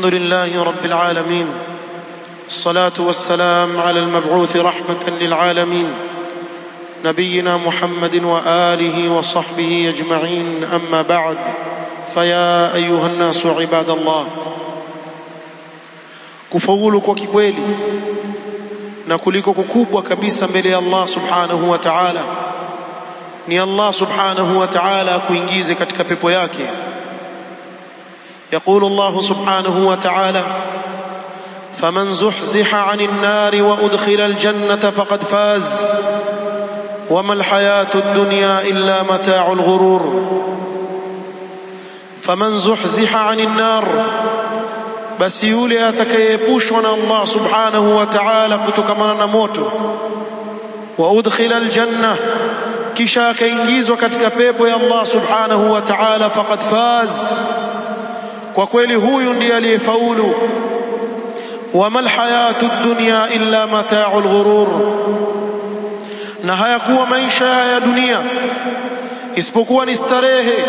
الحمد لله رب العالمين، الصلاة والسلام على المبعوث رحمة للعالمين نبينا محمد وآله وصحبه أجمعين. أما بعد، فيا أيها الناس عباد الله، kufaulu kwa kikweli na kuliko kukubwa kabisa mbele ya Allah subhanahu wa ta'ala ni Allah subhanahu wa ta'ala kuingize katika pepo yake. يقول الله سبحانه وتعالى: فمن زحزح عن النار وأدخل الجنة فقد فاز وما الحياة الدنيا إلا متاع الغرور. فمن زحزح عن النار، بس yule atakayeepushwa na Allah subhanahu wa ta'ala kutokamana na moto, wa udkhila aljanna, kisha akaingizwa katika pepo ya Allah subhanahu wa ta'ala, faqad faz, kwa kweli huyu ndiye aliyefaulu. Wama alhayatu dunya illa mata'ul ghurur, na hayakuwa maisha ya dunia isipokuwa ni starehe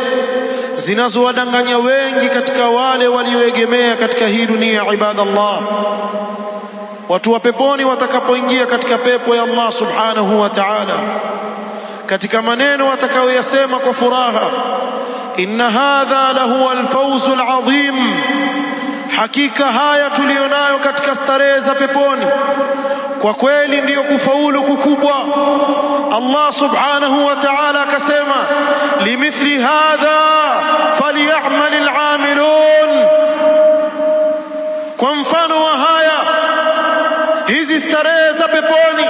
zinazowadanganya wengi katika wale walioegemea katika hii dunia. Ibadallah, watu wa peponi watakapoingia katika pepo ya Allah subhanahu wa ta'ala, katika maneno watakayoyasema kwa furaha: inna hadha lahu alfawzu alazim, hakika haya tulionayo katika starehe za peponi kwa kweli ndiyo kufaulu kukubwa. Allah subhanahu wa ta'ala akasema: limithli hadha falyamal al'amilun, kwa mfano wa haya, hizi starehe za peponi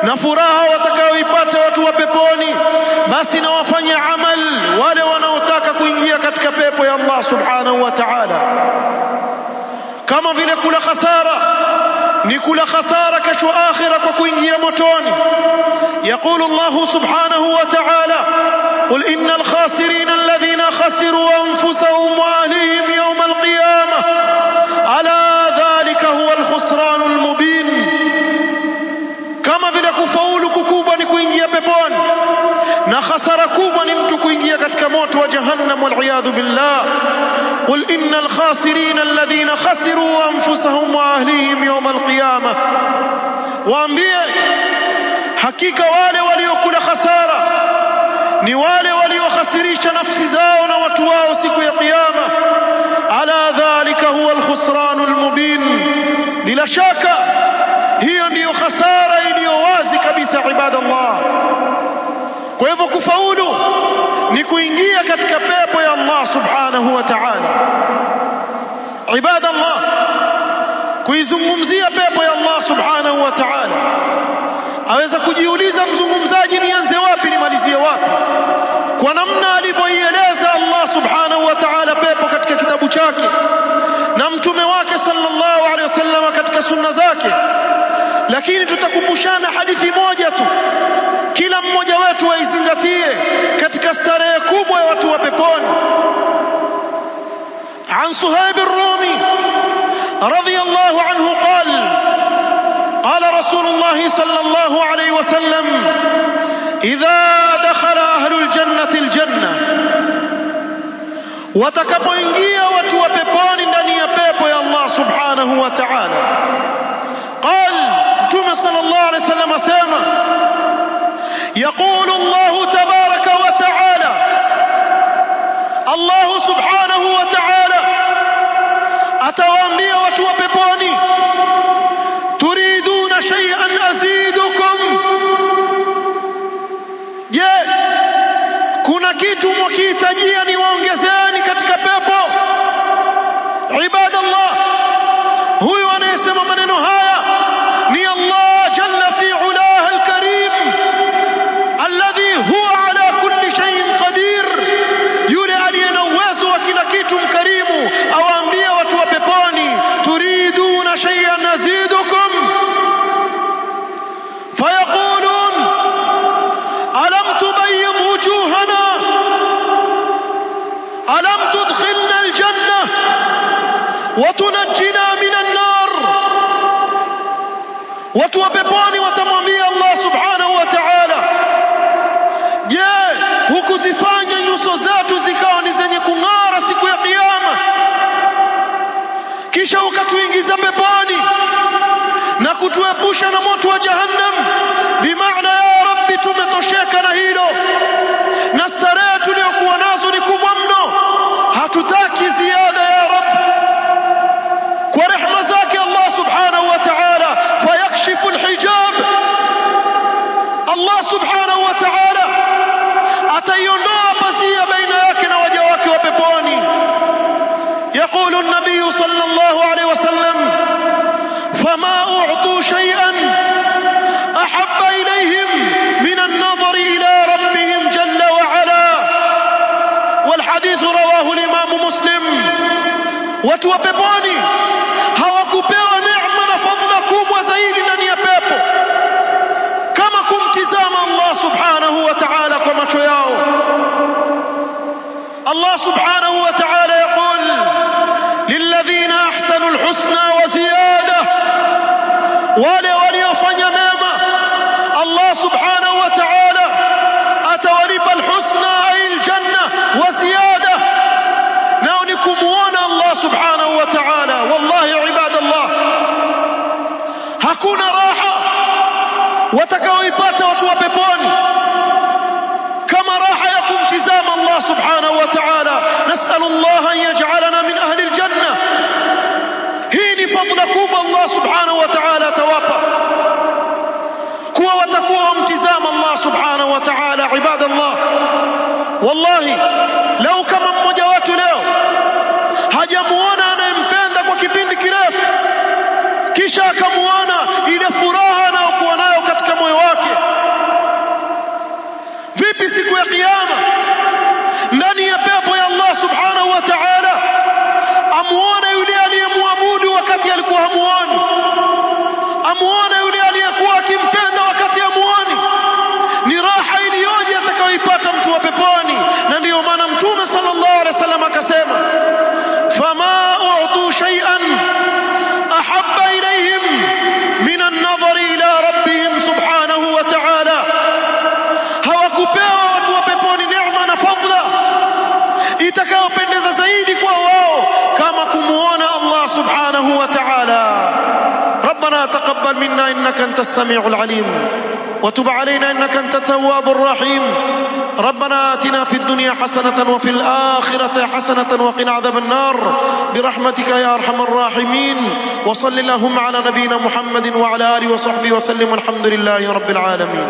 na furaha watakayoipata watu wa peponi, basi na wafanye amal wale wanaotaka kuingia katika pepo ya Allah subhanahu wa ta'ala. Kama vile kula khasara ni kula khasara kesho akhira kwa kuingia motoni. Yaqulu Allah subhanahu wa ta'ala: qul innal khasirina alladhina khasiru anfusahum wa ahlihim yawm alqiyamah ala dhalika huwa alkhusran almubin. Kama vile kufaulu kukubwa ni kuingia peponi na khasara kubwa ni mtu kuingia katika moto wa jahannam, wal iyadhu billah. Qul innal khasirina alladhina khasiru anfusahum wa ahlihim yawm alqiyamah, waambie hakika wale waliokula khasara ni wale waliokhasirisha nafsi zao na watu wao siku ya kiyama. Ala dhalika huwa alkhusran almubin, bila shaka hiyo ndiyo khasara iliyo wazi kabisa. Ibadallah, kwa hivyo kufaulu ni kuingia katika pepo ya Allah subhanahu wa ta'ala. Ibadallah, kuizungumzia pepo ya Allah subhanahu wa ta'ala, aweza kujiuliza mzungumzaji, nianze wapi nimalizie wapi? Kwa namna alivyoieleza Allah subhanahu wa ta'ala pepo katika kitabu chake na mtume wake sallallahu alaihi wasallam katika sunna zake. Lakini tutakumbushana hadithi moja tu, kila mmoja wetu aizingatie katika starehe kubwa ya watu wa peponi. An Suhaib ar-Rumi radiyallahu anhu qala: qala Rasulullah sallallahu alayhi wasallam, idha dakhala ahlul jannati aljanna, watakapoingia watu wa peponi ndani ya pepo ya Allah subhanahu wa ta'ala, qala Mtume sallallahu alayhi wasallam asema: يقول الله تبارك وتعالى، الله سبحانه وتعالى atawaambia watu wa peponi: turiduna shay'an azidukum, je, kuna kitu mkihitajia niwaongezeni katika pepo? Ibadallah, huyu anayesema maneno haya ni Allah jalla fi ulaha alkarim alladhi huwa ala kulli shay'in qadir, yule aliye na uwezo wa kila kitu, mkarimu. Awaambia watu wa peponi: turiduna shay'an azidukum, fayaqulun alam tubayyid wujuhana alam tudkhilna aljanna wa tunajjina minan nar. Watu wa peponi watamwambia Allah subhanahu wa ta'ala: je, hukuzifanya nyuso zetu zikawa ni zenye kung'ara siku ya kiyama? kisha ukatuingiza peponi na kutuepusha na moto wa jahannam. Bimaana ya Rabbi, tumetosheka na hilo, na starehe tuliyokuwa nazo ni kubwa mno, hatutaki ziada ya Rabbi. Kwa rehema zake Allah subhanahu wa ta'ala, fayakshifu alhijab, Allah subhanahu wa ta'ala ataiondoa pazia baina yake na waja wake wa peponi. يقول النبي صلى الله عليه وسلم: فما أعطوا شيئا أحب إليهم من النظر إلى ربهم جل وعلا. والحديث رواه الإمام مسلم. watu wa peponi hawakupewa neema na fadhila kubwa zaidi ndani ya pepo kama kumtizama Allah subhanahu wa ta'ala kwa macho yao. Allah subhanahu wa ta'ala yaqul: lilladhina ahsanu alhusna wa ziyada, wale waliofanya mema Allah subhanahu wa ta'ala atawalipa alhusna ay aljanna wa ziyada, nao ni kumuona Allah subhanahu wa ta'ala. Wallahi ibadallah, hakuna raha watakaoipata watu wa peponi kama raha ya kumtizama Allah subhanahu wa ta'ala. Nas'alullah an yaj'alana min ahli aljanna. Hii ni fadhila kubwa Allah subhanahu wa ta'ala atawapa, kuwa watakuwa wamtizama Allah subhanahu wa ta'ala. Ibadallah, wallahi lau kama mmoja watu leo hajamuona anayempenda kwa kipindi kirefu, kisha akamuona ile furaha anayokuwa nayo katika moyo wake, vipi siku ya kiyama ndani ya pepo ya Allah subhanahu wa ta'ala amuone yule aliyemwabudu wakati alikuwa hamuoni, amuone yule aliyekuwa akimpenda wakati hamuoni? Ni raha iliyoje atakayoipata mtu wa peponi. Na ndiyo maana Mtume sallallahu alaihi wasallam akasema: fama u'tu shay'an ahabba ilayhim min an-nadhari ila rabbihim subhanahu wa ta'ala. Hawakupewa watu wa peponi neema na fadhila itakayopendeza zaidi kwa wao kama kumuona Allah subhanahu wa ta'ala. ربنا تقبل منا إنك أنت السميع العليم وتب علينا إنك أنت التواب الرحيم. ربنا آتنا في الدنيا حسنة وفي الآخرة حسنة وقنا عذاب النار برحمتك يا أرحم الراحمين. وصل اللهم على نبينا محمد وعلى آله وصحبه وسلم والحمد لله رب العالمين.